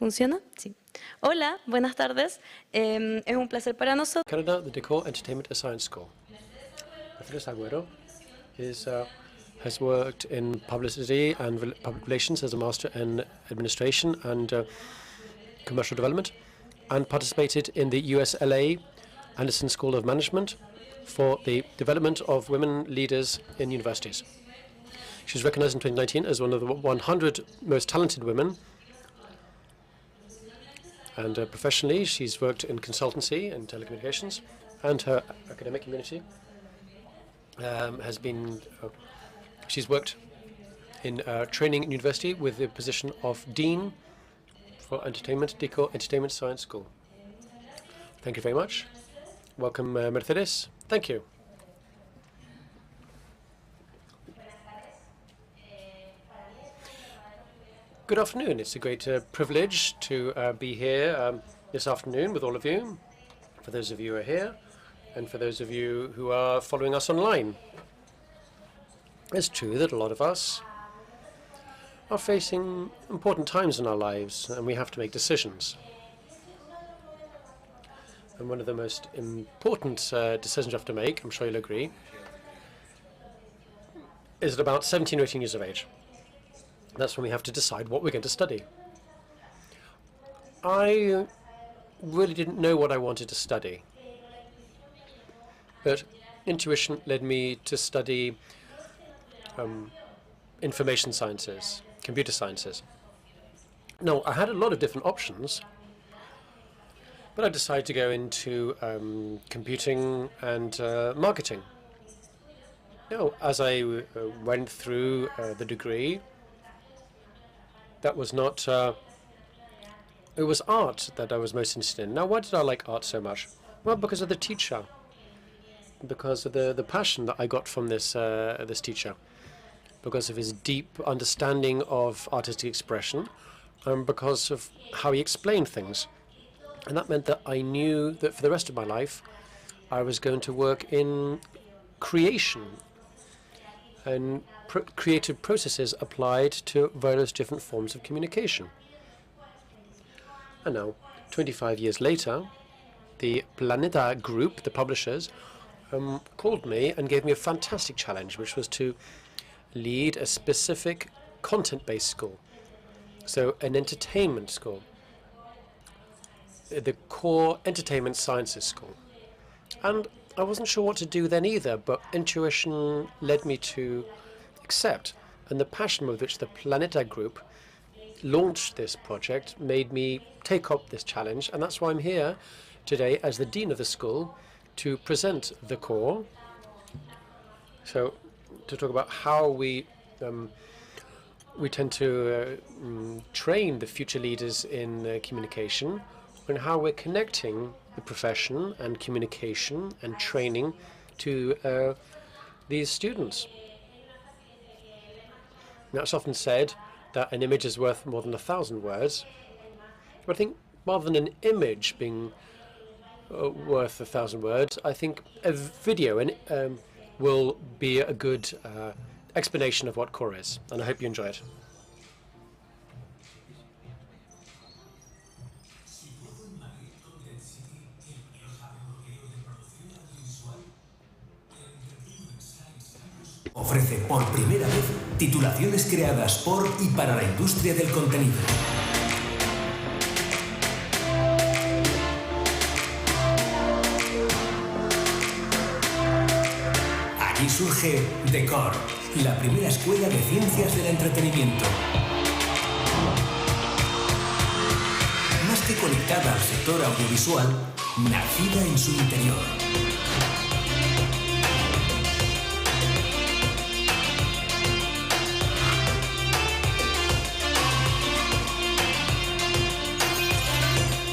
¿Funciona? Sí. Hola, buenas tardes. Es un placer para nosotros. Canada, the Decor Entertainment and Science School. Mercedes Agüero has worked in publicity and public relations as a master in administration and commercial development, and participated in the USLA Anderson School of Management for the development of women leaders in universities. She was recognized in 2019 as one of the 100 most talented women. And professionally, she's worked in consultancy and telecommunications, and her academic community she's worked in training in university with the position of Dean for Entertainment, Decor Entertainment Science School. Thank you very much. Welcome, Mercedes. Thank you. Good afternoon. It's a great privilege to be here this afternoon with all of you, for those of you who are here, and for those of you who are following us online. It's true that a lot of us are facing important times in our lives, and we have to make decisions. And one of the most important decisions you have to make, I'm sure you'll agree, is at about 17 or 18 years of age. That's when we have to decide what we're going to study. I really didn't know what I wanted to study, but intuition led me to study information sciences, computer sciences. Now, I had a lot of different options, but I decided to go into computing and marketing. Now, as I went through the degree, that was not, it was art that I was most interested in. Now, why did I like art so much? Well, because of the teacher, because of the passion that I got from this this teacher, because of his deep understanding of artistic expression, and because of how he explained things. And that meant that I knew that for the rest of my life, I was going to work in creation and creative processes applied to various different forms of communication. And now, 25 years later, the Planeta Group, the publishers, called me and gave me a fantastic challenge, which was to lead a specific content-based school, so an entertainment school, the core entertainment sciences school. And I wasn't sure what to do then either, but intuition led me to accept, and the passion with which the Planeta Group launched this project made me take up this challenge, and that's why I'm here today as the Dean of the school to present the core, so to talk about how we tend to train the future leaders in communication, and how we're connecting the profession and communication and training to these students. Now, it's often said that an image is worth more than 1,000 words, but I think rather than an image being worth 1,000 words, I think a video will be a good explanation of what core is, and I hope you enjoy it. Ofrece por primera vez titulaciones creadas por y para la industria del contenido. Aquí surge Decor, la primera escuela de ciencias del entretenimiento. Más que conectada al sector audiovisual, nacida en su interior.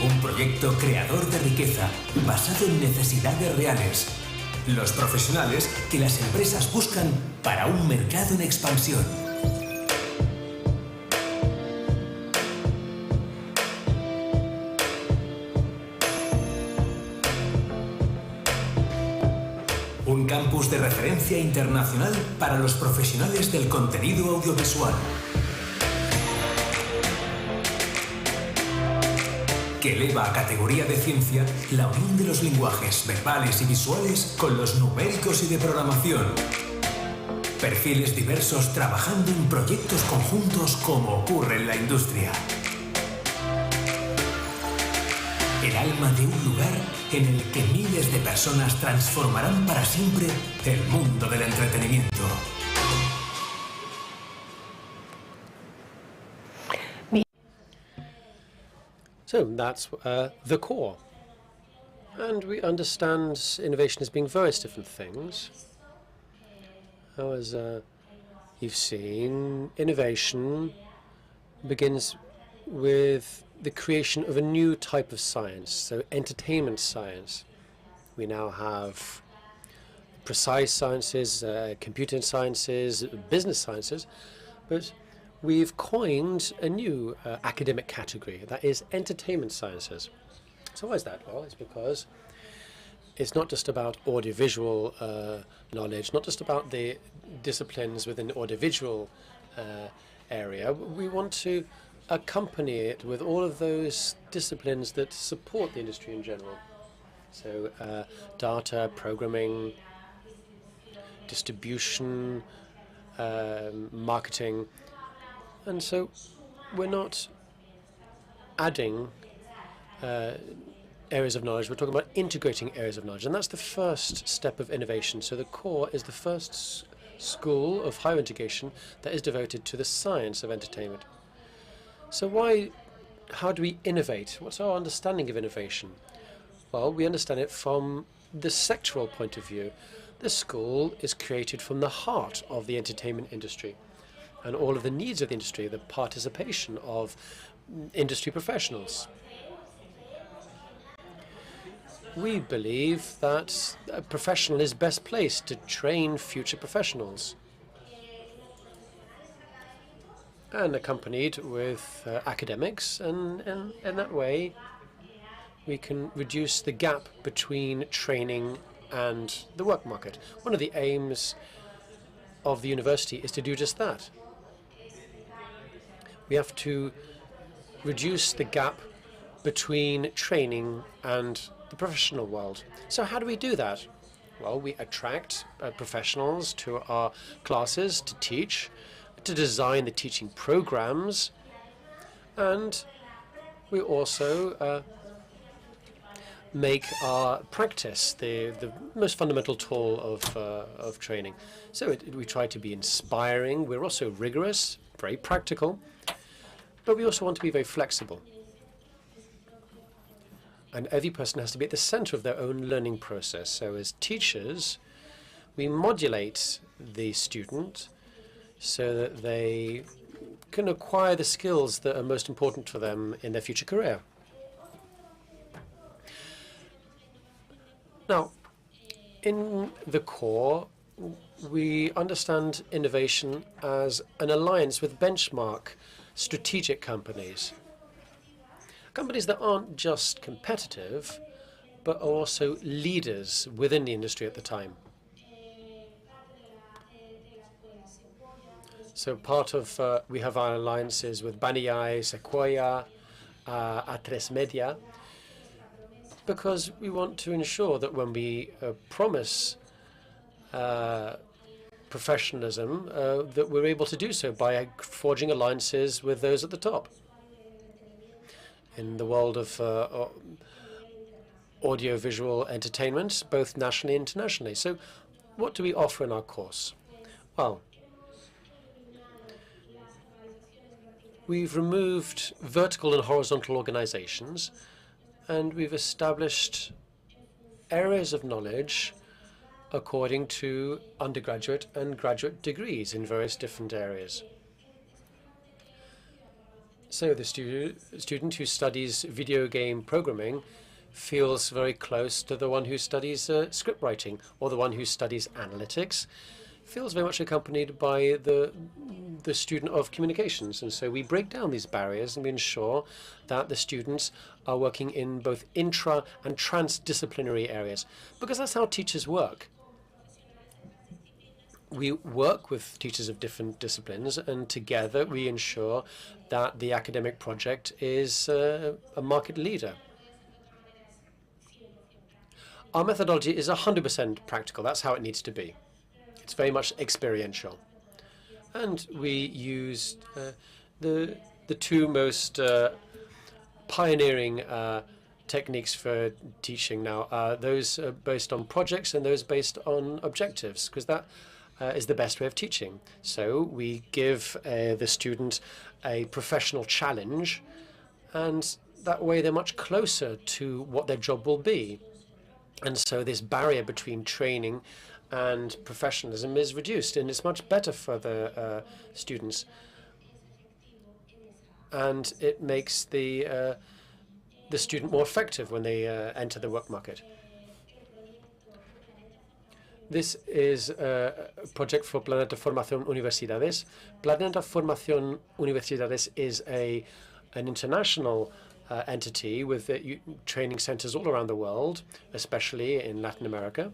Un proyecto creador de riqueza, basado en necesidades reales. Los profesionales que las empresas buscan para un mercado en expansión. Un campus de referencia internacional para los profesionales del contenido audiovisual. que eleva a categoría de ciencia la unión de los lenguajes verbales y visuales con los numéricos y de programación. Perfiles diversos trabajando en proyectos conjuntos como ocurre en la industria. El alma de un lugar en el que miles de personas transformarán para siempre el mundo del entretenimiento. So that's the core. And we understand innovation as being various different things. As you've seen, innovation begins with the creation of a new type of science, so entertainment science. We now have precise sciences, computer sciences, business sciences, but we've coined a new academic category, that is entertainment sciences. So why is that? Well, it's because it's not just about audiovisual knowledge, not just about the disciplines within the audiovisual area. We want to accompany it with all of those disciplines that support the industry in general. So data, programming, distribution, marketing. And so we're not adding areas of knowledge, we're talking about integrating areas of knowledge, and that's the first step of innovation. So the core is the first school of higher education that is devoted to the science of entertainment. So how do we innovate? What's our understanding of innovation? Well, we understand it from the sectoral point of view. The school is created from the heart of the entertainment industry and all of the needs of the industry, the participation of industry professionals. We believe that a professional is best placed to train future professionals, and accompanied with academics, and in that way we can reduce the gap between training and the work market. One of the aims of the university is to do just that. We have to reduce the gap between training and the professional world. So how do we do that? Well, we attract professionals to our classes to teach, to design the teaching programs, and we also make our practice the most fundamental tool of training. So we try to be inspiring. We're also rigorous, very practical, but we also want to be very flexible. And every person has to be at the center of their own learning process. So as teachers, we modulate the student so that they can acquire the skills that are most important for them in their future career. Now, in the core, we understand innovation as an alliance with benchmark strategic companies. Companies that aren't just competitive, but are also leaders within the industry at the time. So part of, we have our alliances with Baniyai, Sequoia, A3 Media, because we want to ensure that when we promise professionalism, that we're able to do so by forging alliances with those at the top. In the world of audiovisual entertainment, both nationally and internationally. So what do we offer in our course? Well, we've removed vertical and horizontal organizations, and we've established areas of knowledge according to undergraduate and graduate degrees in various different areas. So the student who studies video game programming feels very close to the one who studies script writing, or the one who studies analytics feels very much accompanied by the student of communications. And so we break down these barriers and we ensure that the students are working in both intra and transdisciplinary areas, because that's how teachers work. we work with teachers of different disciplines, and together we ensure that the academic project is a market leader. Our methodology is 100% practical. That's how it needs to be. It's very much experiential. And we used the two most pioneering techniques for teaching now, those based on projects and those based on objectives, because that is the best way of teaching. So we give the student a professional challenge, and that way they're much closer to what their job will be. And so this barrier between training and professionalism is reduced, and it's much better for the students. And it makes the student more effective when they enter the work market. This is a project for Planeta Formación Universidades. Planeta Formación Universidades is an international entity with training centers all around the world, especially in Latin America.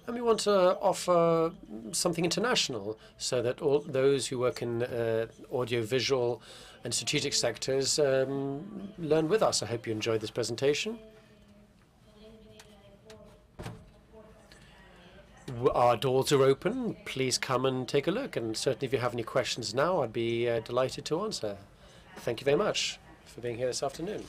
And we want to offer something international so that all those who work in audiovisual and strategic sectors learn with us. I hope you enjoyed this presentation. Our doors are open. Please come and take a look. And certainly if you have any questions now, I'd be delighted to answer. Thank you very much for being here this afternoon.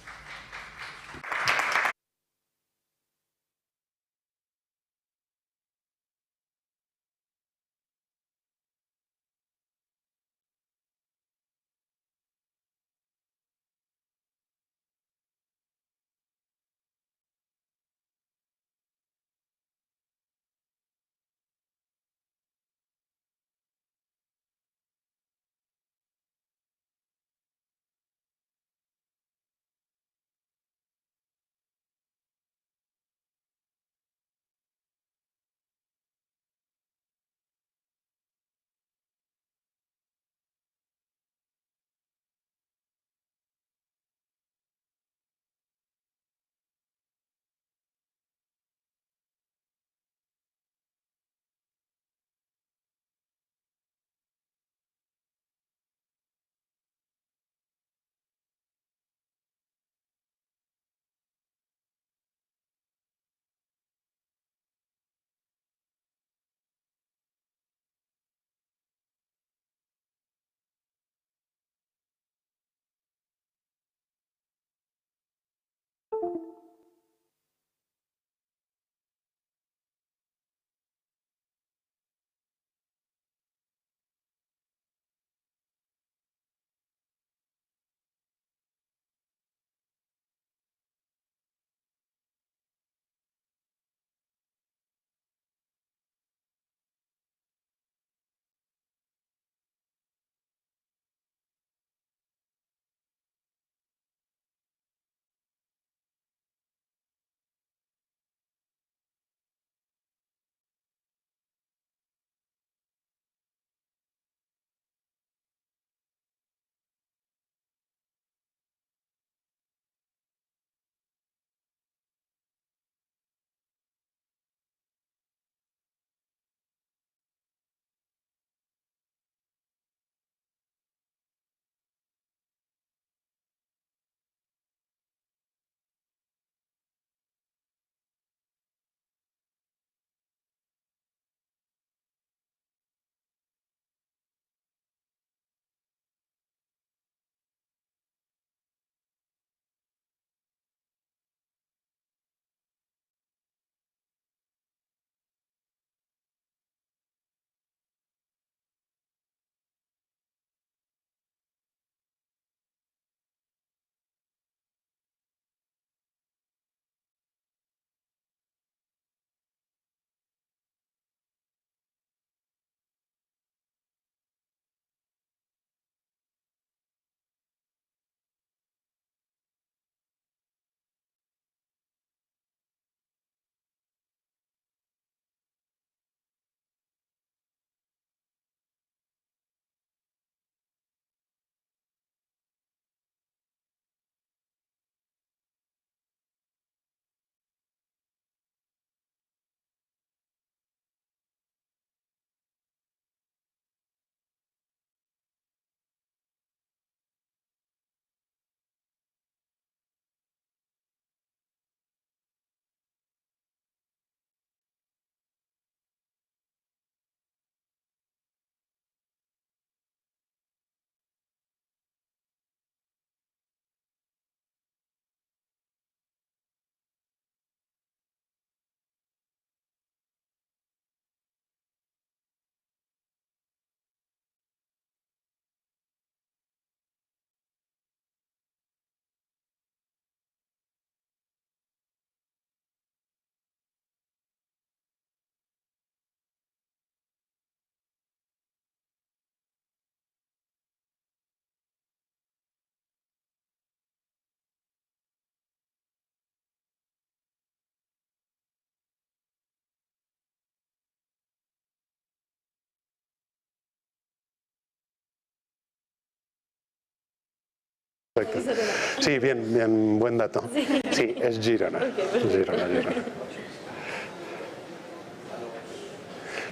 Perfecto. Sí, bien, bien, buen dato. Sí, es Girona. Girona.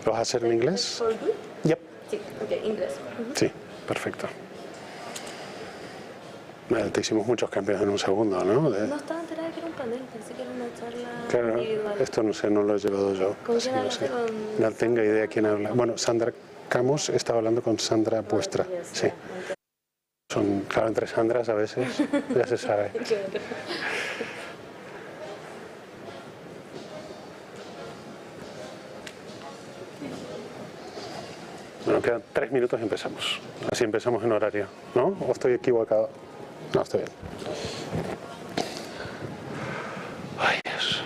¿Lo vas a hacer en inglés? Tech4Good? Yep. Sí, ok, inglés. Sí, perfecto. Te hicimos muchos cambios en un segundo, ¿no? No estaba enterada que era un panel, pensé que era una charla Claro, individual. esto no sé, no lo he llevado yo. ¿Con así quién no sé. hablaste? No tengo idea quién habla. Bueno, Sandra Camus estaba hablando con Sandra Vuestra. Sí. Son, claro, entre Sandras a veces, ya se sabe. Bueno, quedan 3 minutos y empezamos. Así empezamos en horario, ¿no? ¿O estoy equivocado? No, estoy bien. Ay, Dios.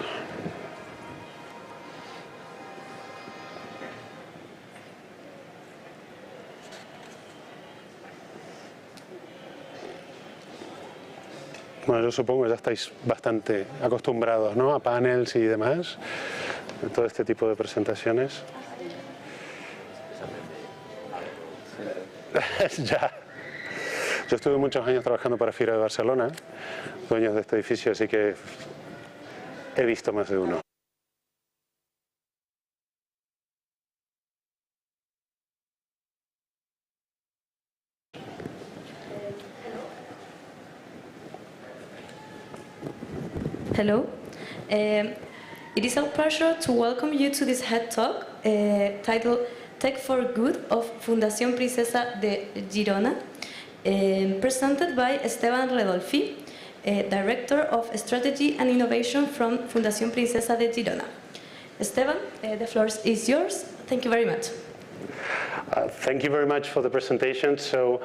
Bueno, yo supongo que ya estáis bastante acostumbrados, ¿no? A panels y demás, a todo este tipo de presentaciones. Ya. Yo estuve muchos años trabajando para Fira de Barcelona, dueños de este edificio, así que he visto más de uno. Hello. It is our pleasure to welcome you to this head talk titled Tech4Good of Fundación Princesa de Girona, presented by Esteban Redolfi, Director of Strategy and Innovation from Fundación Princesa de Girona. Esteban, the floor is yours. Thank you very much. Thank you very much for the presentation. So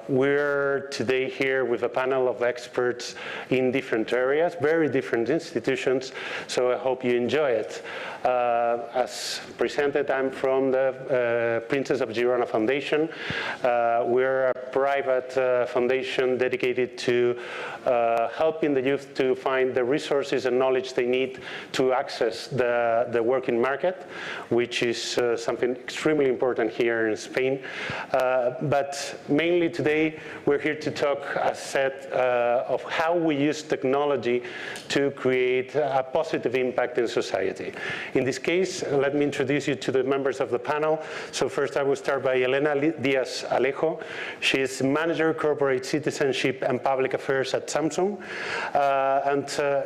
we're today here with a panel of experts in different areas, very different institutions, so I hope you enjoy it. As presented, I'm from the Princesa of Girona Foundation. We're a private foundation dedicated to helping the youth to find the resources and knowledge they need to access the working market, which is something extremely important here in Spain. But mainly today, we're here to talk, as said, of how we use technology to create a positive impact in society. In this case, let me introduce you to the members of the panel. So first I will start by Elena Diaz Alejo. She is Manager Corporate Citizenship and Public Affairs at Samsung.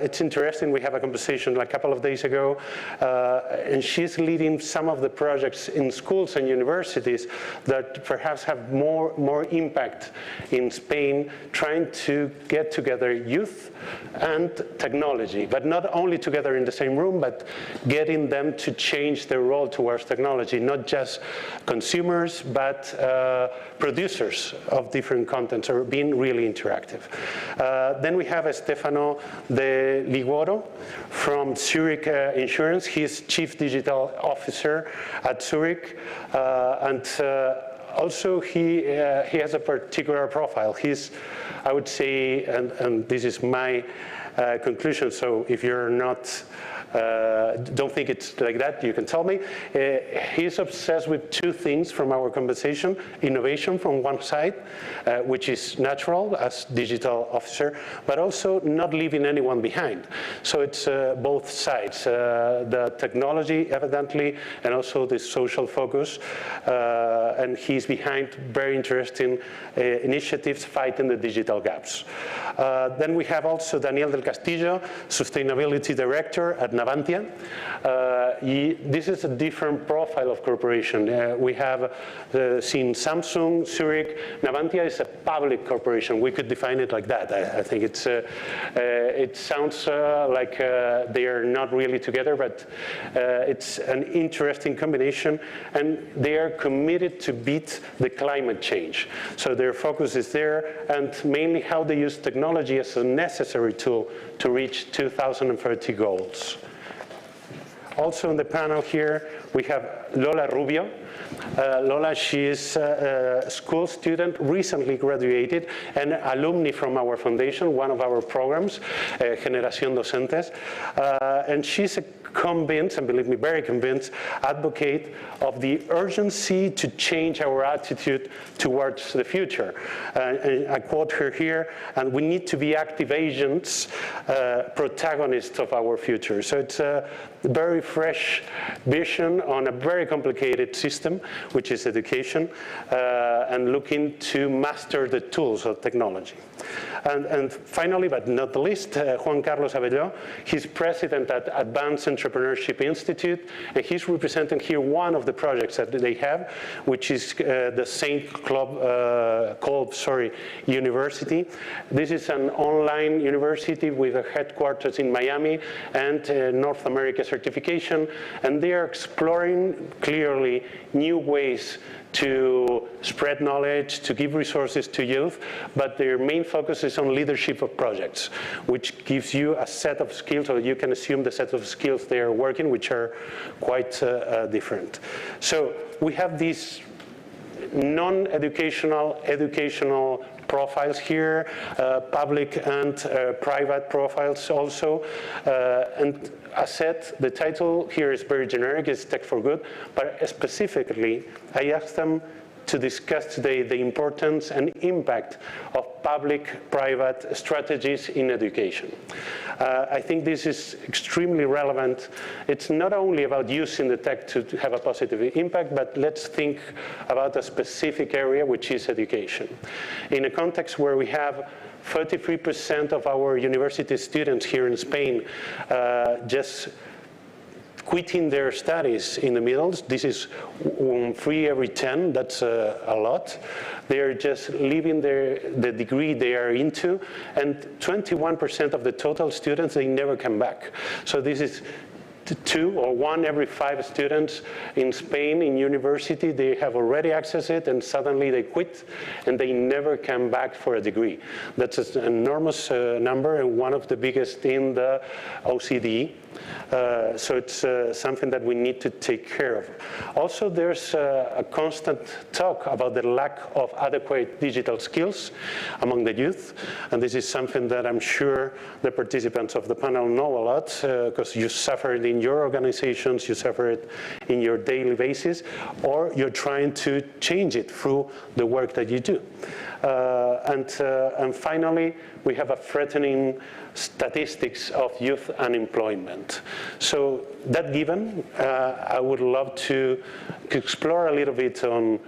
It's interesting, we have a conversation like a couple of days ago, and she's leading some of the projects in schools and universities that perhaps have more impact in Spain, trying to get together youth and technology, but not only together in the same room, but getting them to change their role towards technology, not just consumers, but producers of different contents, or being really interactive. Then we have Stefano De Liguoro from Zurich Insurance. He's Chief Digital Officer at Zurich, also, he has a particular profile. He's, I would say, and this is my conclusion, so if you're not, don't think it's like that, you can tell me. He's obsessed with two things from our conversation: innovation from one side, which is natural as digital officer, but also not leaving anyone behind. So it's both sides, the technology, evidently, and also the social focus. And he's behind very interesting initiatives fighting the digital gaps. Then we have also Daniel del Castillo, Sustainability Director at Navantia. This is a different profile of corporation. We have seen Samsung, Zurich. Navantia is a public corporation. We could define it like that. I think it's, it sounds like they are not really together, but it's an interesting combination, and they are committed to beat the climate change. So their focus is there, and mainly how they use technology as a necessary tool to reach 2030 goals. Also on the panel here, we have Lola Rubio. Lola, she is a school student, recently graduated, and alumni from our foundation, one of our programs, Generación Docentes. And she's a convinced, and believe me, very convinced, advocate of the urgency to change our attitude towards the future. And I quote her here, and we need to be active agents, protagonists of our future. So it's a very fresh vision on a very complicated system, which is education, and looking to master the tools of technology. And finally, but not the least, Juan Carlos Abelló, he's president at Advanced Entrepreneurship Institute, and he's representing here one of the projects that they have, which is the St. Kolb University. This is an online university with a headquarters in Miami and North America certification, and they are exploring clearly new ways to spread knowledge, to give resources to youth, but their main focus is on leadership of projects, which gives you a set of skills, or you can assume the set of skills they are working, which are quite different. So we have these non-educational, educational profiles here, public and private profiles also, and as said, the title here is very generic, it's Tech4Good, but specifically, I asked them to discuss today the importance and impact of public-private strategies in education. I think this is extremely relevant. It's not only about using the tech to have a positive impact, but let's think about a specific area, which is education. In a context where we have 33% of our university students here in Spain just quitting their studies in the middle. This is 3 every 10, that's a lot. They're just leaving the degree they are into, and 21% of the total students, they never come back. So this is 2 or 1 every 5 students in Spain in university, they have already accessed it and suddenly they quit and they never come back for a degree. That's an enormous number and one of the biggest in the OECD. So it's something that we need to take care of. Also, there's a constant talk about the lack of adequate digital skills among the youth. And this is something that I'm sure the participants of the panel know a lot, because you suffer it in your organizations, you suffer it in your daily basis, or you're trying to change it through the work that you do. And finally, we have a threatening statistics of youth unemployment. So that given, I would love to explore a little bit on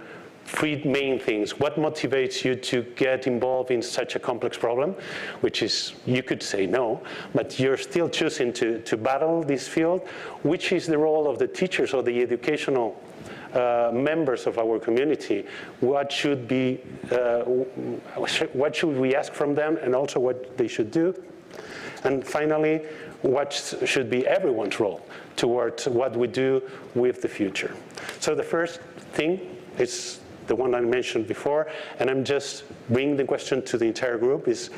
3 main things. What motivates you to get involved in such a complex problem, which is, you could say no, but you're still choosing to battle this field. Which is the role of the teachers or the educational members of our community? What should be, what should we ask from them, and also what they should do? And finally, what should be everyone's role towards what we do with the future? So the first thing is the one I mentioned before, and I'm just bringing the question to the entire group, is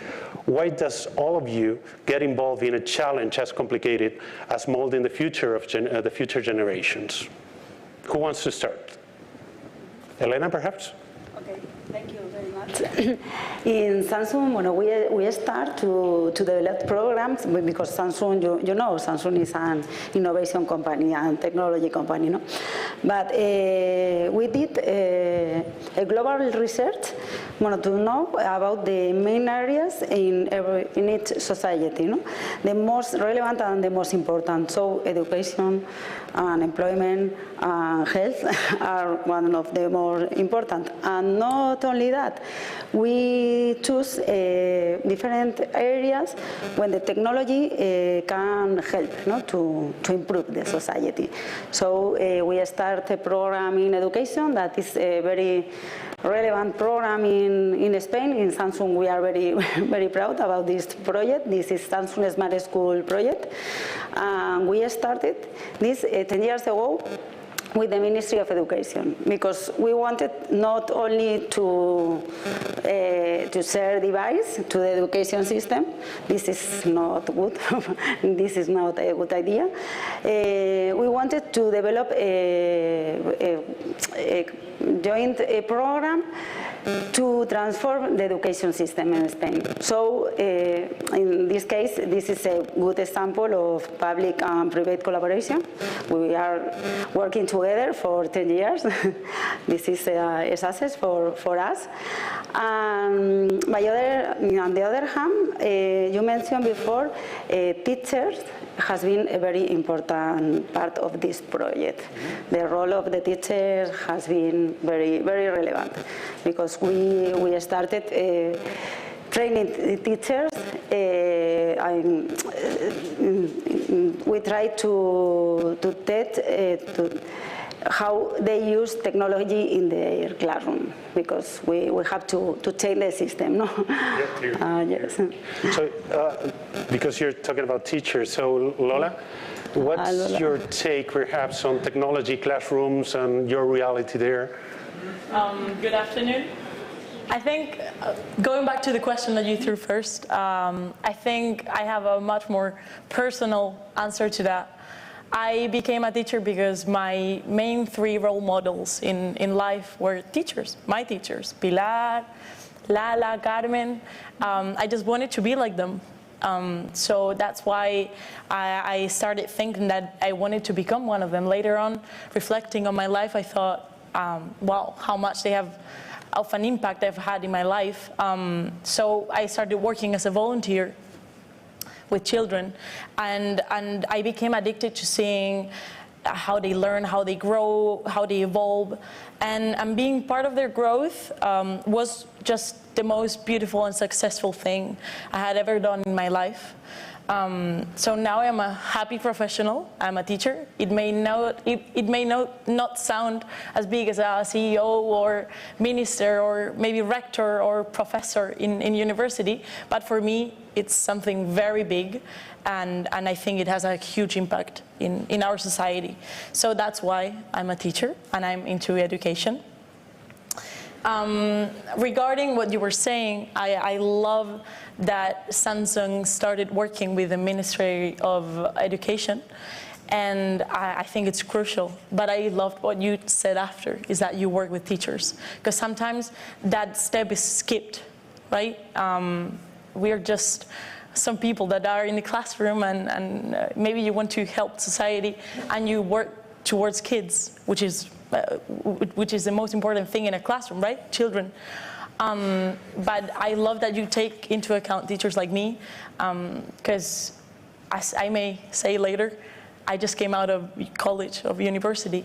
why does all of you get involved in a challenge as complicated as molding the future of the future generations? Who wants to start? Elena, perhaps? Okay, thank you very much. In Samsung, we start to develop programs because Samsung, you know, Samsung is an innovation company and technology company, no? But we did a global research to know about the main areas in each society, no? The most relevant and the most important. So education, and employment, and health are one of the more important. And not only that, we choose different areas when the technology can help, no, to improve the society. So we start a program in education that is a very relevant program in Spain. In Samsung, we are very, very proud about this project. This is Samsung Smart School project. We started this 10 years ago with the Ministry of Education, because we wanted not only to share device to the education system. This is not good. This is not a good idea. We wanted to develop a joint program to transform the education system in Spain. So in this case, this is a good example of public and private collaboration. We are working together for 10 years. This is a success for us. On the other hand, you mentioned before, teachers has been a very important part of this project. The role of the teachers has been very, very relevant, because we started training teachers. We try to test how they use technology in their classroom, because we have to change the system, no? Yeah, clear. Yes. So, because you're talking about teachers, so Lola, what's your take perhaps on technology classrooms and your reality there? Good afternoon. I think, going back to the question that you threw first, I think I have a much more personal answer to that. I became a teacher because my main 3 role models in life were teachers, my teachers, Pilar, Lala, Carmen. I just wanted to be like them. So that's why I started thinking that I wanted to become one of them. Later on, reflecting on my life, I thought, wow, how much they have of an impact they've had in my life. So I started working as a volunteer with children, and I became addicted to seeing how they learn, how they grow, how they evolve, and being part of their growth was just the most beautiful and successful thing I had ever done in my life. So now I'm a happy professional. I'm a teacher. It may not sound as big as a CEO or minister or maybe rector or professor in university, but for me it's something very big, and I think it has a huge impact in our society. So that's why I'm a teacher and I'm into education. Regarding what you were saying, I love that Samsung started working with the Ministry of Education, and I think it's crucial. But I loved what you said after, is that you work with teachers, because sometimes that step is skipped, right? We're just some people that are in the classroom, and maybe you want to help society, and you work towards kids, which is the most important thing in a classroom, right? Children. But I love that you take into account teachers like me, because as I may say later, I just came out of college, of university,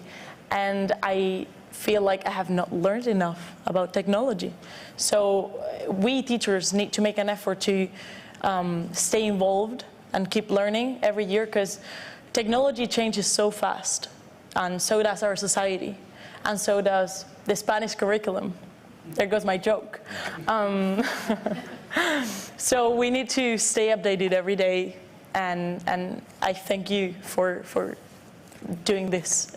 and I feel like I have not learned enough about technology. So we teachers need to make an effort to stay involved and keep learning every year, because technology changes so fast, and so does our society, and so does the Spanish curriculum. There goes my joke. So we need to stay updated every day, and I thank you for doing this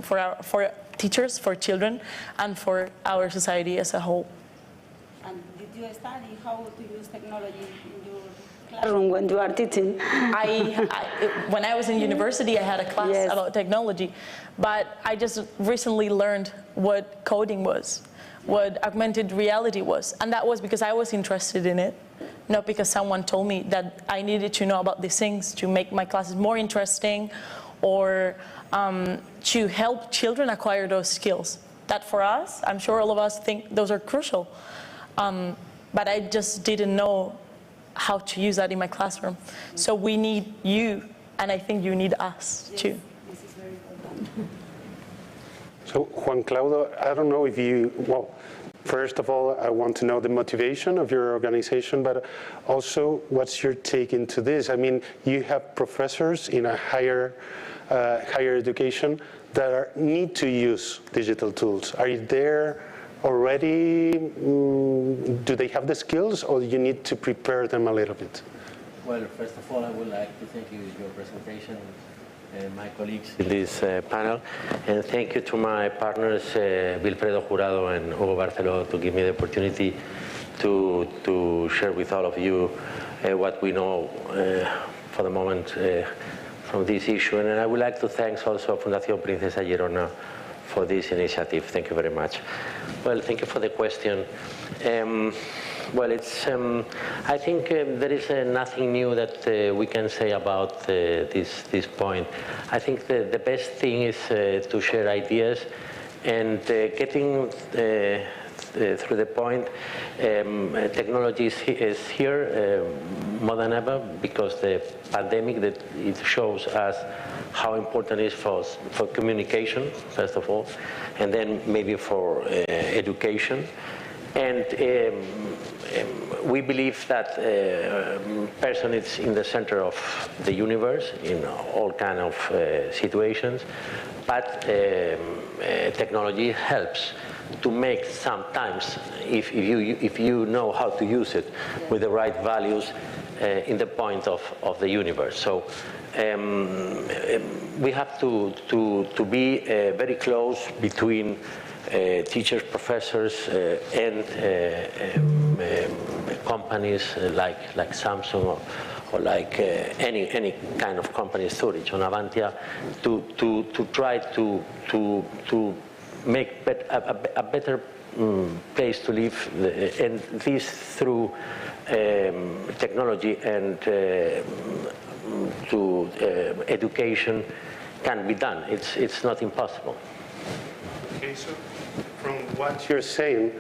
for teachers, for children, and for our society as a whole. And did you study how to use technology in your classroom when you are teaching? When I was in university, I had a class about technology, but I just recently learned what coding was, what augmented reality was, and that was because I was interested in it, not because someone told me that I needed to know about these things to make my classes more interesting, or to help children acquire those skills. That for us, I'm sure all of us think those are crucial, but I just didn't know how to use that in my classroom. So we need you, and I think you need us too. This is very important. So Juan Claudio, I don't know if you, well, first of all, I want to know the motivation of your organization, but also what's your take into this? I mean, you have professors in a higher education that need to use digital tools. Are you there already? Do they have the skills, or you need to prepare them a little bit? Well, first of all, I would like to thank you for your presentation. my colleagues in this panel, and thank you to my partners, Wilfredo Jurado and Hugo Barceló, to give me the opportunity to share with all of you what we know for the moment from this issue. And I would like to thank also Fundación Princesa Girona for this initiative. Thank you very much. Well, thank you for the question. Well, it's. I think there is nothing new that we can say about this point. I think the best thing is to share ideas and getting through the point. Technology is here more than ever because the pandemic that it shows us how important it is for communication, first of all, and then maybe for education. And we believe that person is in the center of the universe in all kind of situations, but technology helps to make sometimes, if you know how to use it with the right values, in the point of the universe. So we have to be very close between teachers, professors, and companies like Samsung or like any kind of company, Zurich or Navantia, to try to make a better place to live, and this through technology and to education can be done. It's not impossible. Okay, so from what you're saying,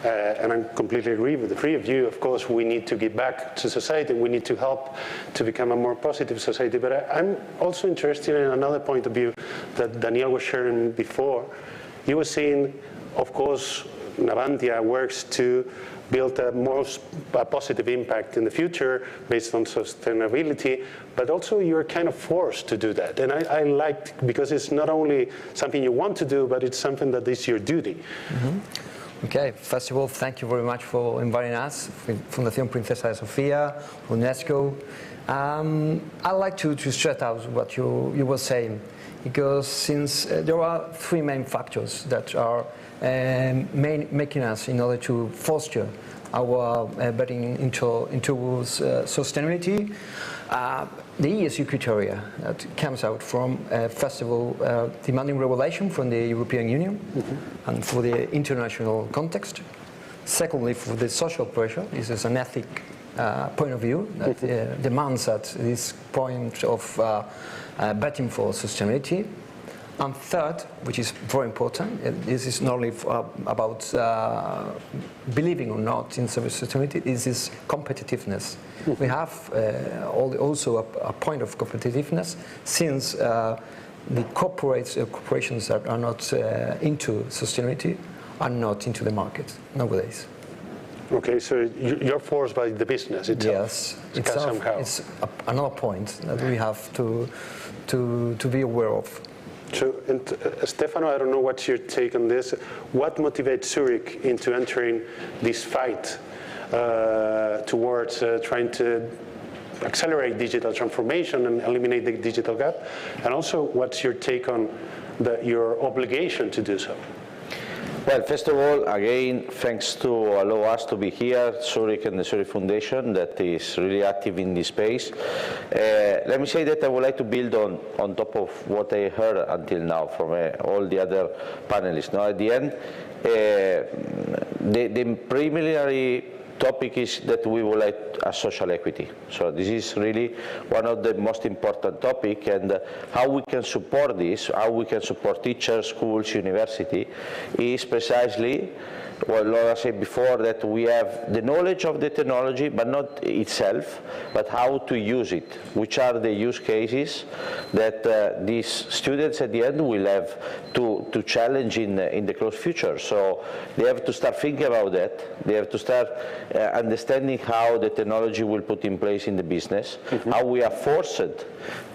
and I completely agree with the three of you, of course, we need to give back to society. We need to help to become a more positive society. But I'm also interested in another point of view that Daniel was sharing before. He was saying, of course, Navantia works to build a more positive impact in the future based on sustainability, but also you're kind of forced to do that. And I liked, because it's not only something you want to do, but it's something that is your duty. Mm-hmm. Okay, first of all, thank you very much for inviting us, Fundación Princesa de Sofía, UNESCO. I'd like to stress out what you were saying, because since there are three main factors that are making us in order to foster our betting into sustainability. The ESG criteria that comes out from, first of all, demanding regulation from the European Union and for the international context. Secondly, for the social pressure, this is an ethic point of view that demands at this point of betting for sustainability. And third, which is very important, this is not only about believing or not in sustainability, this is competitiveness. We have also a point of competitiveness, since the corporations that are not into sustainability are not into the market nowadays. Okay, so you're forced by the business itself. Yes, it's another point that we have to be aware of. So, and Stefano, I don't know what's your take on this. What motivates Zurich into entering this fight towards trying to accelerate digital transformation and eliminate the digital gap? And also, what's your take on your obligation to do so? Well, first of all, again, thanks to allow us to be here, Zurich and the Zurich Foundation, that is really active in this space. Let me say that I would like to build on top of what I heard until now from all the other panelists. Now, at the end, the preliminary topic is that we would like a social equity. So this is really one of the most important topics, and how we can support this, how we can support teachers, schools, university, is precisely, well, Laura said before, that we have the knowledge of the technology, but not itself, but how to use it, which are the use cases that these students at the end will have to challenge in the close future. So they have to start thinking about that. They have to start understanding how the technology will put in place in the business, how we are forced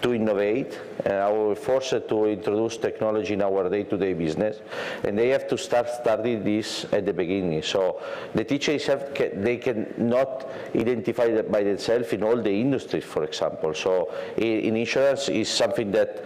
to innovate, how we're forced to introduce technology in our day-to-day business, and they have to start studying this at the beginning. So the teachers they cannot identify that by themselves in all the industries, for example. So in insurance is something that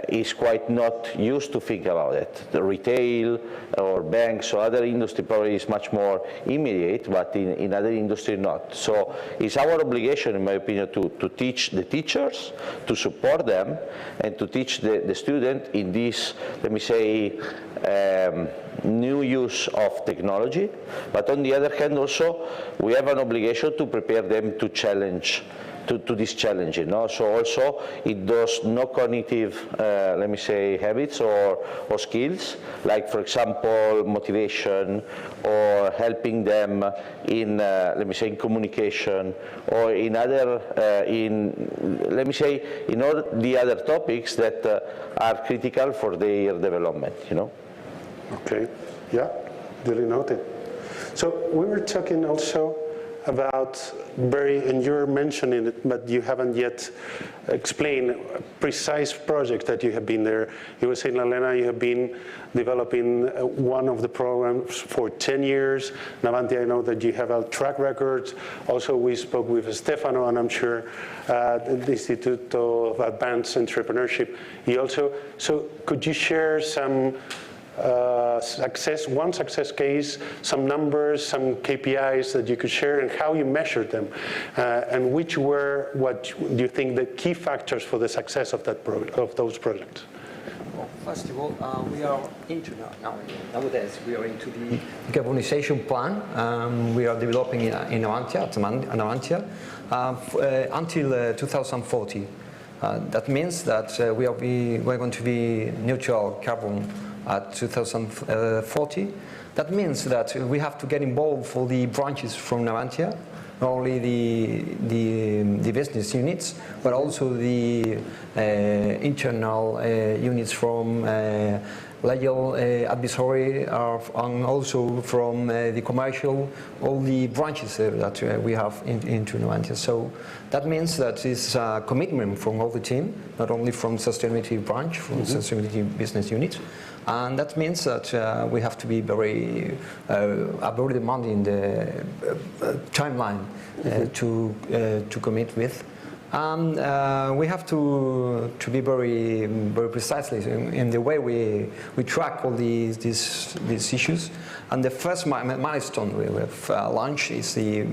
is quite not used to think about it. The retail or banks or other industry probably is much more immediate, but in other industry not. So it's our obligation, in my opinion, to teach the teachers, to support them, and to teach the student in this, let me say, new use of technology. But on the other hand, also, we have an obligation to prepare them to challenge, to this challenge, you know. So also it does no cognitive, let me say, habits or skills, like for example motivation, or helping them in, let me say, in communication, or in other, let me say, in all the other topics that are critical for their development, you know. Okay, yeah, duly noted. So we were talking also about and you're mentioning it, but you haven't yet explained precise projects that you have been there. You were saying, Elena, you have been developing one of the programs for 10 years. Navanti, I know that you have a track record. Also, we spoke with Stefano, and I'm sure the Institute of Advanced Entrepreneurship. So could you share some one success case, some numbers, some KPIs that you could share, and how you measured them, and which were, what do you think, the key factors for the success of those projects? Well, first of all, we are into nowadays we are into the decarbonization plan. We are developing in Navantia until 2040. That means that we're going to be neutral carbon at 2040. That means that we have to get involved for the branches from Navantia, not only the business units, but also the internal units from legal advisory, and also from the commercial, all the branches that we have into Navantia. So that means that it's a commitment from all the team, not only from sustainability branch, from sustainability business unit. And that means that we have to be very demanding the timeline to commit with. And we have to be very precisely in the way we track all these issues. And the first milestone we have launched is the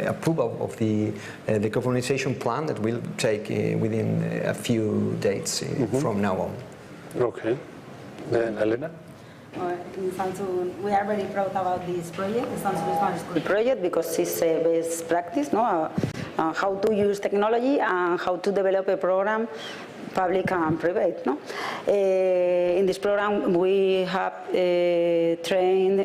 approval of the decarbonization plan that will take within a few dates from now on. Okay. Elena? In Samsung, we are very proud about this project, the Samsung Smart School project, because it's a best practice, no? How to use technology and how to develop a program, public and private. No? In this program, we have trained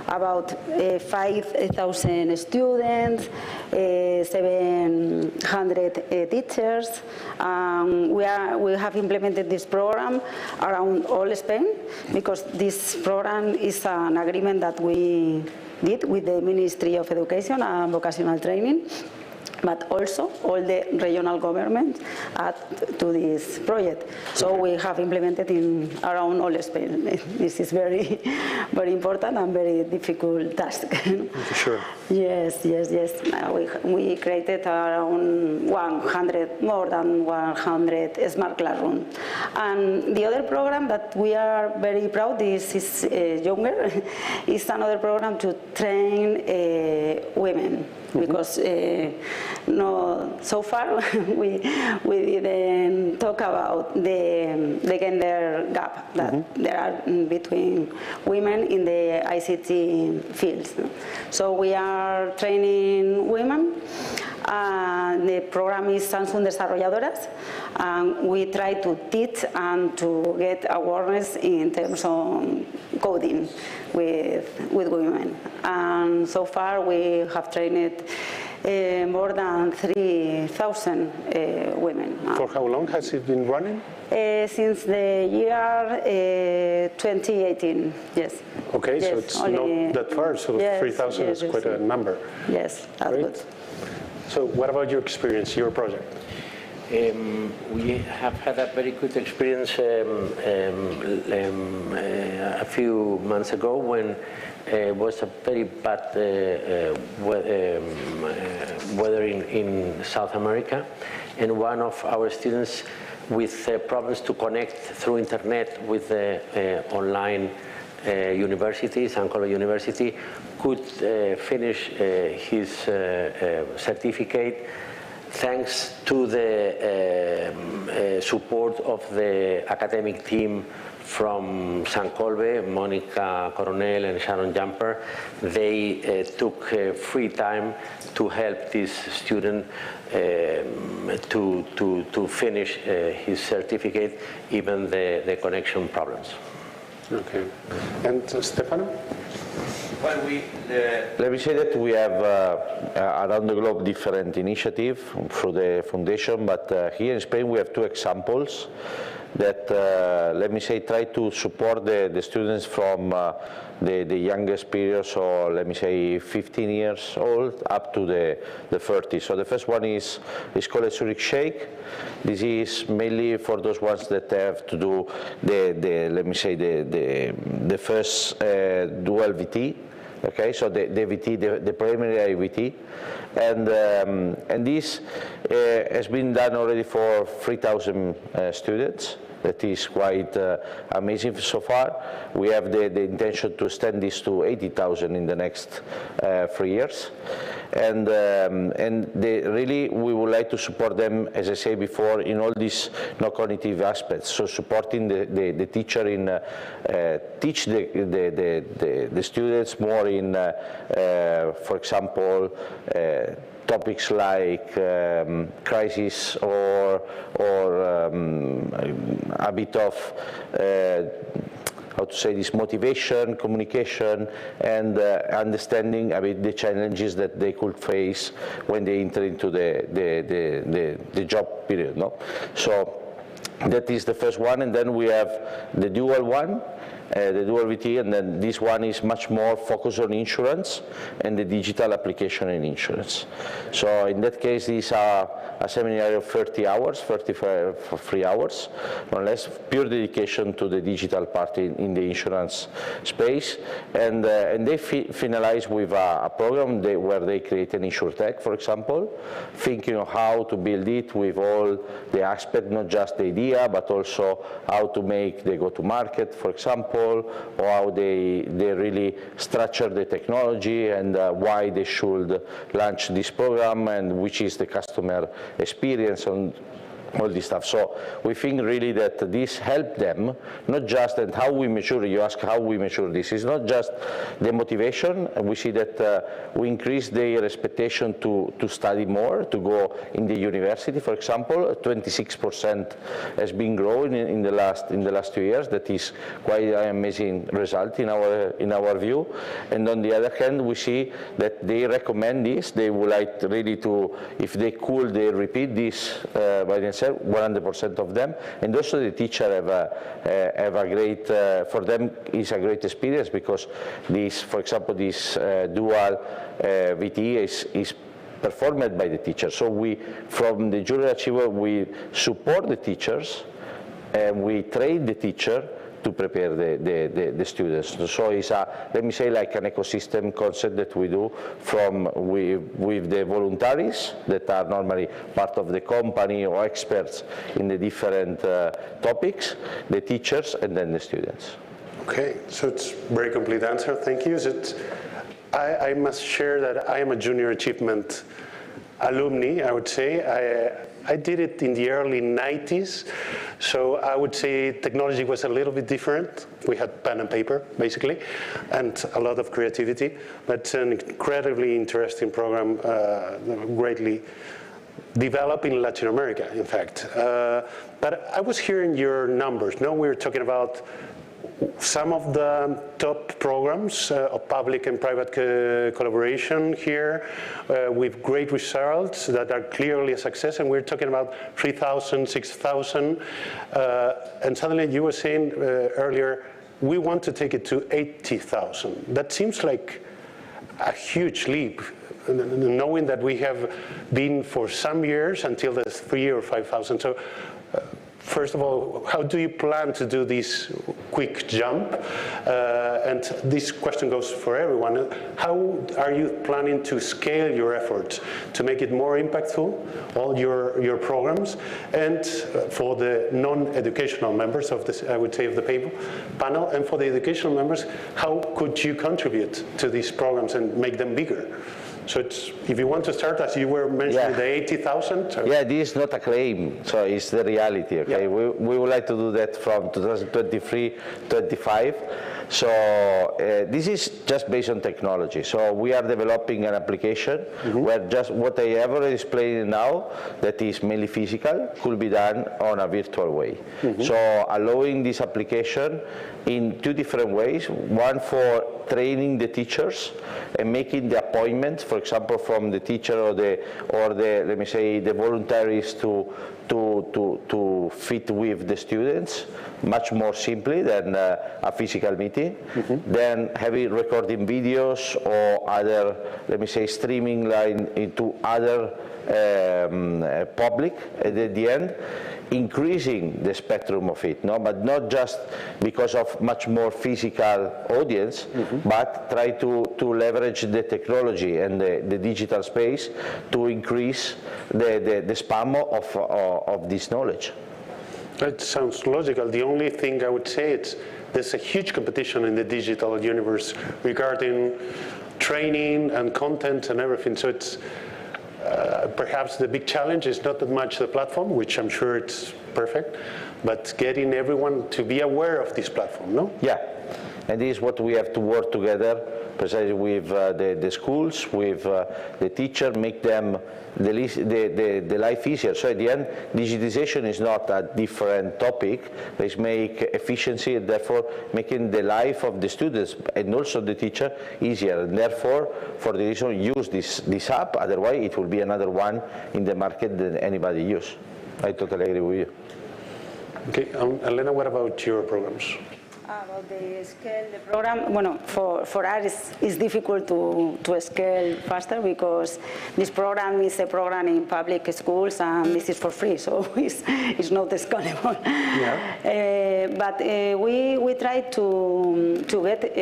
about 5,000 students, 700 teachers. We have implemented this program around all Spain, because this program is an agreement that we did with the Ministry of Education and Vocational Training, but also all the regional governments add to this project. So we have implemented in around all Spain. This is very important and very difficult task. For sure. Yes. We created around more than 100 smart classrooms. And the other program that we are very proud is Younger. It's another program to train women. Because so far we didn't talk about the gender gap that there are between women in the ICT fields. So we are training women. The program is Samsung Desarrolladoras, and we try to teach and to get awareness in terms of coding with women. And so far we have trained more than 3,000 women. For how long has it been running? Since the year 2018, yes. Okay, yes, so it's not that far, so yes, 3,000 yes, is quite a number. Yes, that's Great. good. So what about your experience, your project? We have had a very good experience a few months ago when it was a very bad weather in South America, and one of our students with problems to connect through internet with the online university, San Carlos University, could finish his certificate thanks to the support of the academic team from San Colbe, Monica Coronel and Sharon Jumper. They took free time to help this student to finish his certificate, even the connection problems. Okay. And Stefano? Well, let me say that we have around the globe different initiatives through the foundation, but here in Spain we have two examples that, let me say, try to support the students from the youngest period, so let me say 15 years old up to the 30. So the first one is called Zurich Shake. This is mainly for those ones that have to do let me say the first dual VT. Okay, so the VT, the primary VT, and this has been done already for 3,000 students. That is quite amazing so far. We have the intention to extend this to 80,000 in the next 3 years. And really, we would like to support them, as I say before, in all these non-cognitive aspects. So supporting the teacher in teach the students more in, for example, topics like crisis or a bit of how to say this, motivation, communication, and understanding a bit the challenges that they could face when they enter into the job period. No? So that is the first one, and then we have the dual one. The dual VT, and then this one is much more focused on insurance and the digital application in insurance. So in that case, these are a seminar of 30 hours, 3 hours, more or less, pure dedication to the digital part in the insurance space. And they finalize with a program where they create an InsurTech, for example, thinking of how to build it with all the aspects, not just the idea, but also how to make the go-to-market, for example, or how they really structure the technology and why they should launch this program and which is the customer experience and all this stuff. So we think really that this helped them, not just, and how we measure, you ask how we measure this, it's not just the motivation. We see that we increase their expectation to study more, to go in the university, for example. 26% has been growing in the last 2 years. That is quite an amazing result in our view. And on the other hand, we see that they recommend this. They would like really to, if they could, they repeat this by themselves. 100% of them, and also the teacher have a great, for them is a great experience because this, for example, this dual VT is performed by the teacher. So we, from the Junior Achiever, we support the teachers and we train the teacher to prepare the students. So it's let me say, like an ecosystem concept that we do with the voluntaries that are normally part of the company or experts in the different topics, the teachers, and then the students. Okay, so it's a very complete answer. Thank you. I must share that I am a Junior Achievement alumni, I would say. I did it in the early 90s, so I would say technology was a little bit different. We had pen and paper, basically, and a lot of creativity, but it's an incredibly interesting program, greatly developed in Latin America, in fact. But I was hearing your numbers. Now we were talking about some of the top programs of public and private collaboration here with great results that are clearly a success, and we're talking about 3,000, 6,000, and suddenly you were saying earlier, we want to take it to 80,000. That seems like a huge leap, knowing that we have been for some years until there's 3,000 or 5,000. So first of all, how do you plan to do this quick jump? And this question goes for everyone. How are you planning to scale your efforts to make it more impactful, all your programs? And for the non-educational members of this, I would say, of the panel, and for the educational members, how could you contribute to these programs and make them bigger? So if you want to start, as you were mentioning, the 80,000? Yeah, this is not a claim, so it's the reality, okay? Yeah. We would like to do that from 2023-25. So this is just based on technology. So we are developing an application where just what I have already explained now, that is mainly physical, could be done on a virtual way. So allowing this application in two different ways. One for training the teachers and making the appointment, for example, from the teacher or the let me say the voluntaries to fit with the students much more simply than a physical meeting. Then having recording videos or other, let me say, streaming line into other public at the end, increasing the spectrum of it, no? But not just because of much more physical audience, but try to leverage the technology and the digital space to increase the spam of this knowledge. That sounds logical. The only thing I would say is there's a huge competition in the digital universe regarding training and content and everything. So it's perhaps the big challenge is not that much the platform, which I'm sure it's perfect, but getting everyone to be aware of this platform, no? Yeah, and this is what we have to work together precisely with the schools, with the teacher, make them the life easier. So at the end, digitization is not a different topic, but it's make efficiency and therefore making the life of the students and also the teacher easier. And therefore, for the reason, use this app, otherwise it will be another one in the market that anybody use. I totally agree with you. Okay, Elena, what about your programs? About the scale, the program, bueno, for us it's difficult to scale faster because this program is a program in public schools and this is for free, so it's not scalable. Yeah. But we try to get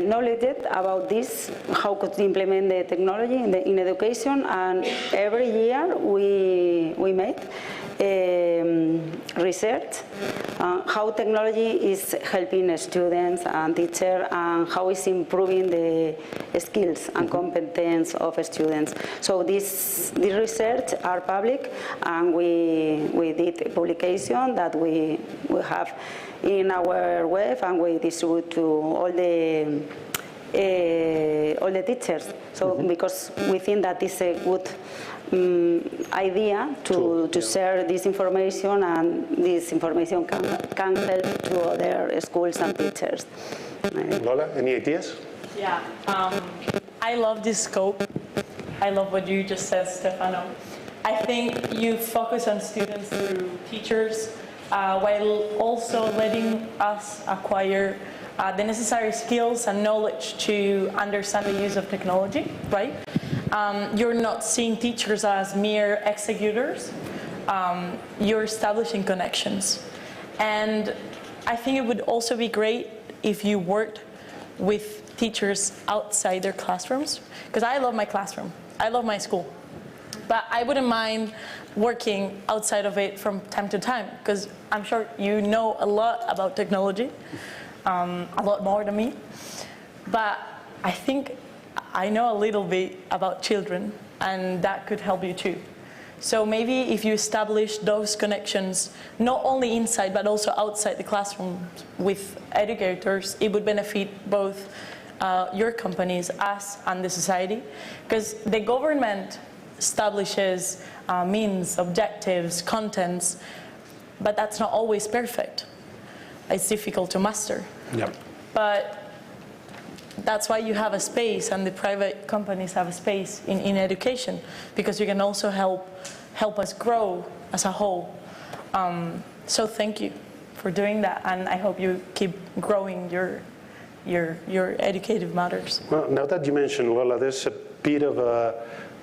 knowledge about this, how could implement the technology in education, and every year we made research how technology is helping students and teachers and how it's improving the skills and competence of students. So this research are public, and we did a publication that we have in our web, and we distribute to all the teachers. So because we think that is a good idea to share this information, and this information can help to other schools and teachers. Lola, any ideas? Yeah, I love this scope. I love what you just said, Stefano. I think you focus on students through teachers while also letting us acquire the necessary skills and knowledge to understand the use of technology, right? You're not seeing teachers as mere executors. You're establishing connections. And I think it would also be great if you worked with teachers outside their classrooms, because I love my classroom. I love my school. But I wouldn't mind working outside of it from time to time, because I'm sure you know a lot about technology, a lot more than me. But I think I know a little bit about children, and that could help you too. So maybe if you establish those connections, not only inside but also outside the classroom with educators, it would benefit both your companies, us, and the society. Because the government establishes means, objectives, contents, but that's not always perfect. it's difficult to master. Yeah. But that's why you have a space, and the private companies have a space in education, because you can also help us grow as a whole. So thank you for doing that, and I hope you keep growing your educative matters. Well, now that you mentioned, Lola, there's a bit of a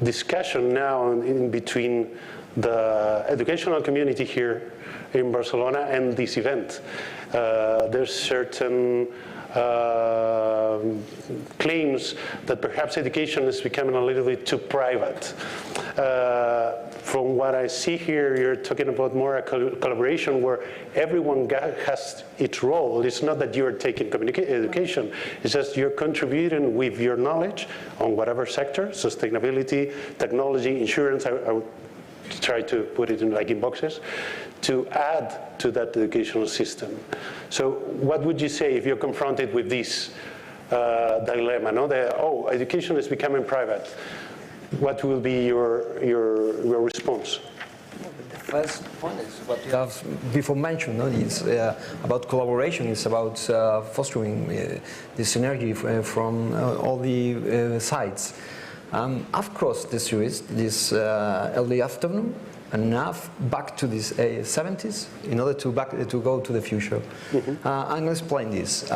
discussion now in between the educational community here in Barcelona and this event. There's certain claims that perhaps education is becoming a little bit too private. From what I see here, you're talking about more a collaboration where everyone has its role. It's not that you're taking education, it's just you're contributing with your knowledge on whatever sector, sustainability, technology, insurance. I would try to put it in boxes, to add to that educational system. So what would you say if you're confronted with this dilemma? No? Education is becoming private. What will be your response? The first point is what you have before mentioned. No? It's about collaboration. It's about fostering the synergy from all the sides. I've crossed the series this early afternoon, and now back to this 70s in order to go to the future. Mm-hmm. I'm going to explain this.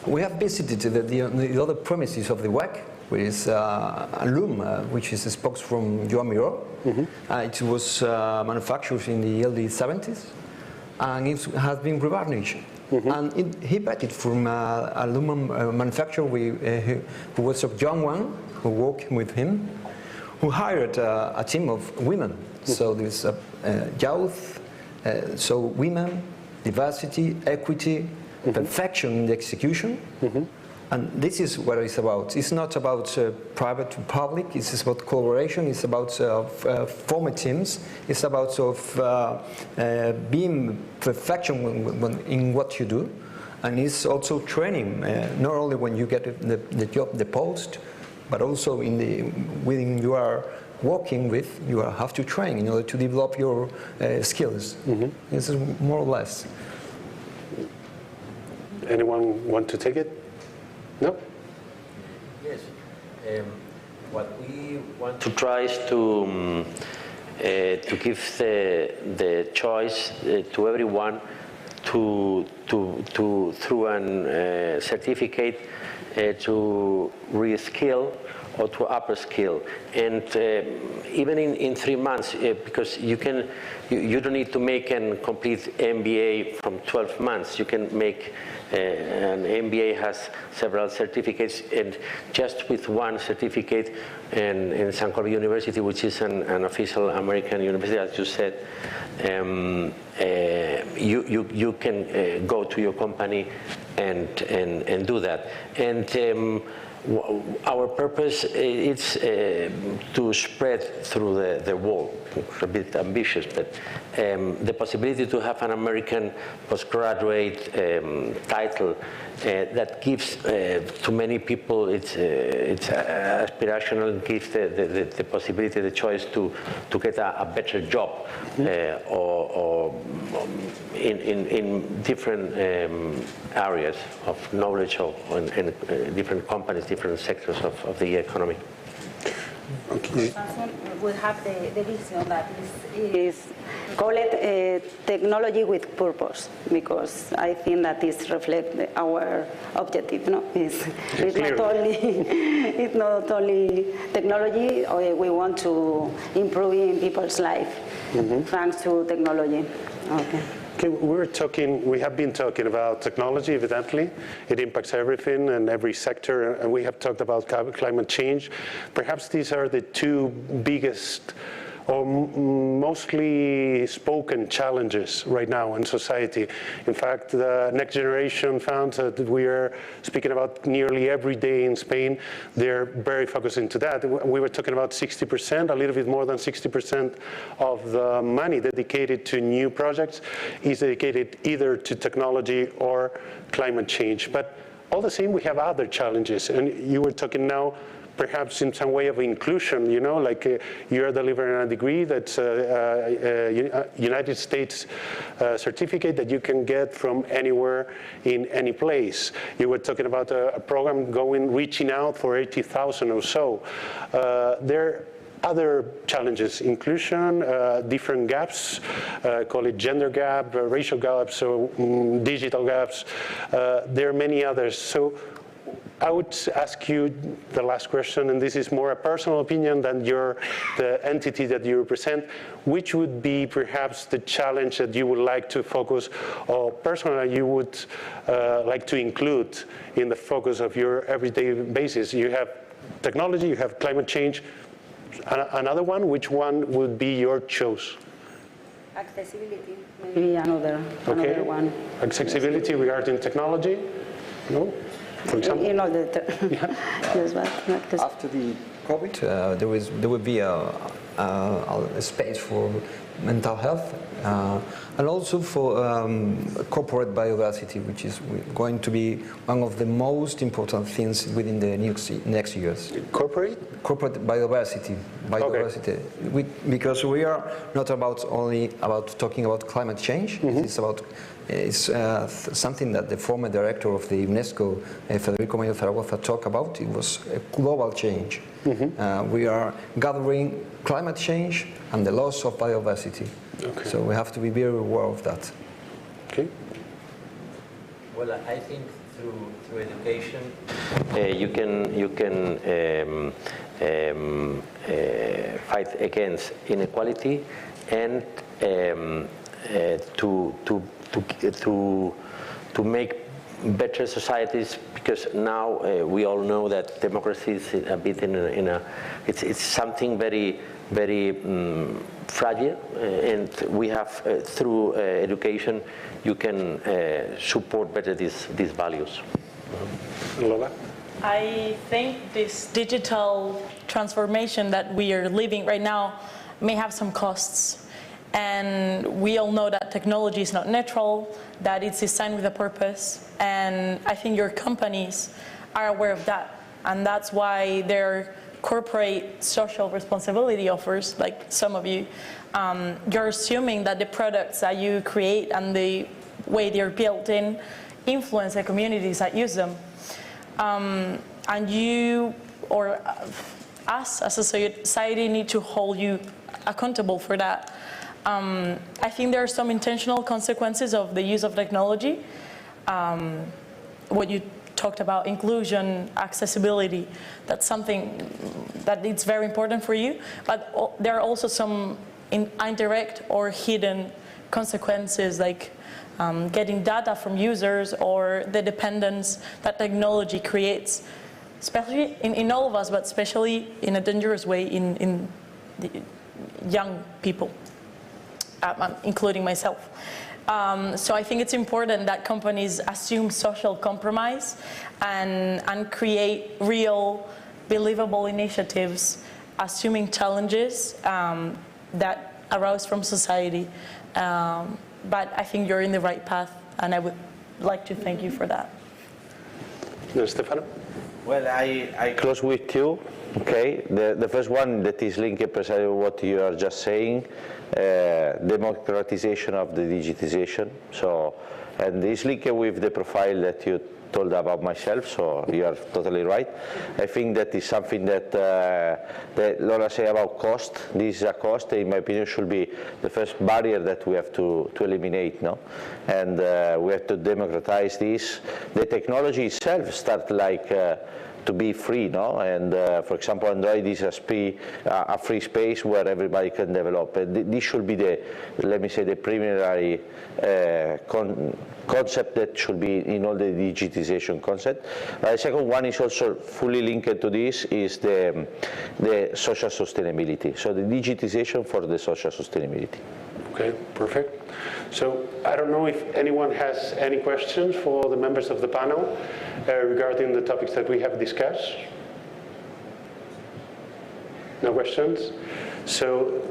We have visited the other premises of the WEC, which is a loom, which is a spokes from Joan Miró. Mm-hmm. It was manufactured in the early 70s, and it has been revarnished. Mm-hmm. And he bought it from a aluminum manufacturer who was of young one, who worked with him, who hired a team of women. Mm-hmm. So there's youth, so women, diversity, equity, mm-hmm. perfection in the execution. Mm-hmm. And this is what it's about. It's not about private to public. It's about collaboration. It's about forming teams. It's about being perfection in what you do. And it's also training, not only when you get the job, the post, but also when you are working with, you have to train in order to develop your skills. Mm-hmm. This is more or less. Anyone want to take it? No? Yes. What we want to try is to give the choice to everyone to through a certificate to reskill or to upper skill, and even in 3 months, because you don't need to make a complete MBA from 12 months. You can make an MBA has several certificates, and just with one certificate in San Colby University, which is an official American university, as you said, you can go to your company and do that. And our purpose is to spread through the world. It's a bit ambitious, but the possibility to have an American postgraduate title that gives to many people it's aspirational, and gives the possibility, the choice to get a better job, or in different areas of knowledge in different companies, different sectors of the economy. Okay. We have the vision that is call it technology with purpose, because I think that this reflects our objective. No, it's not only technology. We want to improve in people's life, mm-hmm. thanks to technology. Okay. Okay, we have been talking about technology, evidently. It impacts everything and every sector, and we have talked about climate change. Perhaps these are the two biggest or mostly spoken challenges right now in society. In fact, the Next Generation Fund that we are speaking about nearly every day in Spain, they're very focused into that. We were talking about 60%, a little bit more than 60% of the money dedicated to new projects is dedicated either to technology or climate change. But all the same, we have other challenges. And you were talking now perhaps in some way of inclusion, you know, like you're delivering a degree that's a United States certificate that you can get from anywhere in any place. You were talking about a program reaching out for 80,000 or so. There other challenges, inclusion, different gaps, call it gender gap, racial gaps, so digital gaps. There are many others. So I would ask you the last question, and this is more a personal opinion than the entity that you represent. Which would be perhaps the challenge that you would like to focus, or personally you would like to include in the focus of your everyday basis? You have technology, you have climate change. Another one, which one would be your choice? Accessibility, maybe another one. Accessibility regarding technology? No? For example? You know, yes, but after the COVID, there will be a space for mental health and also for corporate biodiversity, which is going to be one of the most important things within the next years. Corporate biodiversity. Okay. Because we are not only about talking about climate change. It's something that the former director of the UNESCO, Federico Mayo Zaragoza, talked about. It was a global change. We are gathering climate change and the loss of biodiversity. Okay. So we have to be very aware of that. Okay. Well, I think through education, you can fight against inequality and to make better societies, because now we all know that democracy is a bit it's something very fragile, and we have through education you can support better these values. Lola? I think this digital transformation that we are living right now may have some costs. And we all know that technology is not neutral, that it's designed with a purpose. And I think your companies are aware of that. And that's why their corporate social responsibility offers, like some of you, you're assuming that the products that you create and the way they're built in influence the communities that use them. And you, or us as a society, need to hold you accountable for that. I think there are some intentional consequences of the use of technology. What you talked about, inclusion, accessibility, that's something that it's very important for you. But there are also some indirect or hidden consequences, like getting data from users or the dependence that technology creates, especially in all of us, but especially in a dangerous way in the young people. Including myself. So I think it's important that companies assume social compromise and create real, believable initiatives, assuming challenges that arise from society. But I think you're in the right path, and I would like to thank you for that. Stefano? Well, I close with two. Okay, the first one that is linked precisely to what you are just saying, democratization of the digitization. So, and it's linked with the profile that you told about myself, so you are totally right. I think that is something that Lola said about cost. This is a cost, in my opinion, should be the first barrier that we have to eliminate, no? And we have to democratize this. The technology itself starts like to be free, no? And for example, Android is a free space where everybody can develop. And this should be the, let me say, the primary concept that should be in all the digitization concept. The second one is also fully linked to this, is the social sustainability. So the digitization for the social sustainability. Okay, perfect. So I don't know if anyone has any questions for the members of the panel regarding the topics that we have discussed. No questions? So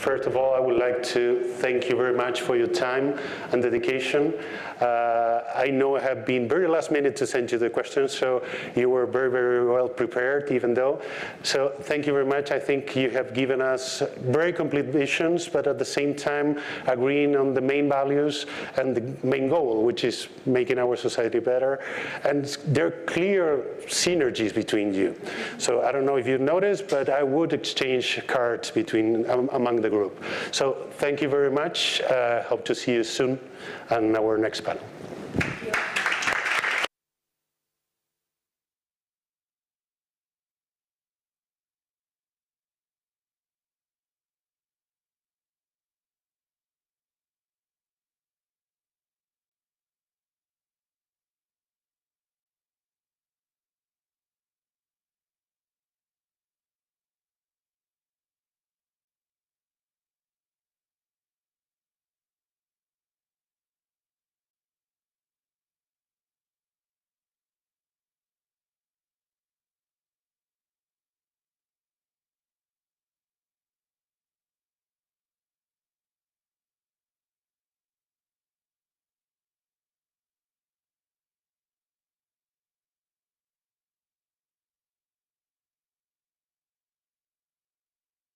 First of all, I would like to thank you very much for your time and dedication. I know I have been very last minute to send you the questions, so you were very, very well prepared, even though. So thank you very much. I think you have given us very complete visions, but at the same time agreeing on the main values and the main goal, which is making our society better. And there are clear synergies between you. So I don't know if you noticed, but I would exchange cards among the group. So thank you very much. Hope to see you soon on our next panel.